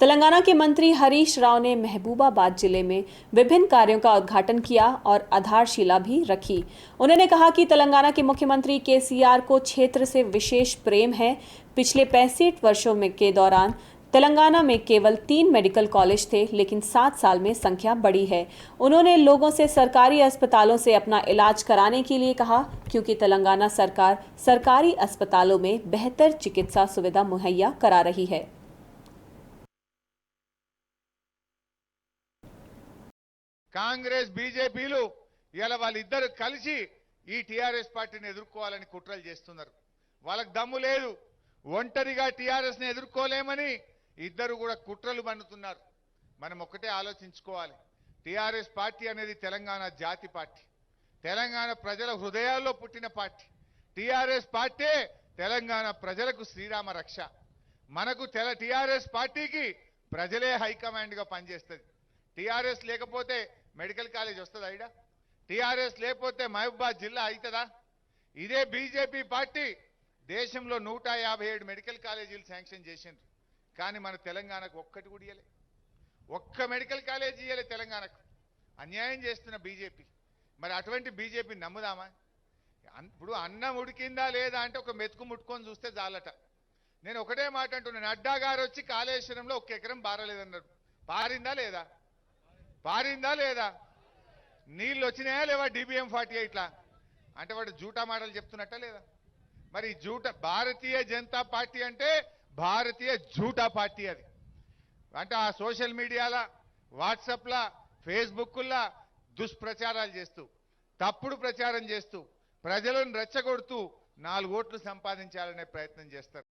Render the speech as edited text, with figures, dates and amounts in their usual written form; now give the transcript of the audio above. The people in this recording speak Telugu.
तेलंगाना के मंत्री हरीश राव ने महबूबाबाद जिले में विभिन्न कार्यों का उद्घाटन किया और आधारशिला भी रखी। उन्होंने कहा कि तेलंगाना के मुख्यमंत्री केसीआर को क्षेत्र से विशेष प्रेम है। पिछले 65 वर्षों में के दौरान तेलंगाना में केवल 3 मेडिकल कॉलेज थे, लेकिन 7 साल में संख्या बढ़ी है। उन्होंने लोगों से सरकारी अस्पतालों से अपना इलाज कराने के लिए कहा, क्योंकि तेलंगाना सरकार सरकारी अस्पतालों में बेहतर चिकित्सा सुविधा मुहैया करा रही है। కాంగ్రెస్ బీజేపీలు ఇలా వాళ్ళిద్దరు కలిసి ఈ టీఆర్ఎస్ పార్టీని ఎదుర్కోవాలని కుట్రలు చేస్తున్నారు. వాళ్ళకి దమ్ము లేదు. ఒంటరిగా టీఆర్ఎస్ ని ఎదుర్కోలేమని ఇద్దరు కూడా కుట్రలు పన్నుతున్నారు. మనం ఒకటే ఆలోచించుకోవాలి. టీఆర్ఎస్ పార్టీ అనేది తెలంగాణ జాతి పార్టీ. తెలంగాణ ప్రజల హృదయాల్లో పుట్టిన పార్టీ. టీఆర్ఎస్ పార్టీ తెలంగాణ ప్రజలకు శ్రీరామ రక్ష. మనకు టీఆర్ఎస్ పార్టీకి ప్రజలే హైకమాండ్ గా పనిచేస్తుంది. టీఆర్ఎస్ లేకపోతే మెడికల్ కాలేజ్ వస్తుందా? ఇడ టీఆర్ఎస్ లేకపోతే మహబూబాబాద్ జిల్లా అవుతుందా? ఇదే బీజేపీ పార్టీ దేశంలో 157 మెడికల్ కాలేజీలు శాంక్షన్ చేసిండ్రు. కానీ మన తెలంగాణకు ఒక్కటి కూడా ఇయ్యలే. ఒక్క మెడికల్ కాలేజీ ఇయ్యలే తెలంగాణకు. అన్యాయం చేస్తున్న బీజేపీ. మరి అటువంటి బీజేపీ నమ్ముదామా? ఇప్పుడు అన్నం ఉడికిందా లేదా అంటే ఒక మెతుకు ముట్టుకొని చూస్తే చాలట. నేను ఒకటే మాట అంటున్నాను. నడ్డా గారు వచ్చి కాళేశ్వరంలో 1 ఎకరం పారలేదన్నారు. పారిందా లేదా? పారిందా లేదా? నీళ్ళు వచ్చినాయా లేవా? DBM 48లా అంటే వాడు జూటా మాటలు చెప్తున్నట్ట లేదా? మరి భారతీయ జనతా పార్టీ అంటే భారతీయ జూటా పార్టీ. అది అంటే ఆ సోషల్ మీడియాలా, వాట్సాప్లా, ఫేస్బుక్లా దుష్ప్రచారాలు చేస్తూ, తప్పుడు ప్రచారం చేస్తూ, ప్రజలను రెచ్చగొడుతూ 4 ఓట్లు సంపాదించాలనే ప్రయత్నం చేస్తారు.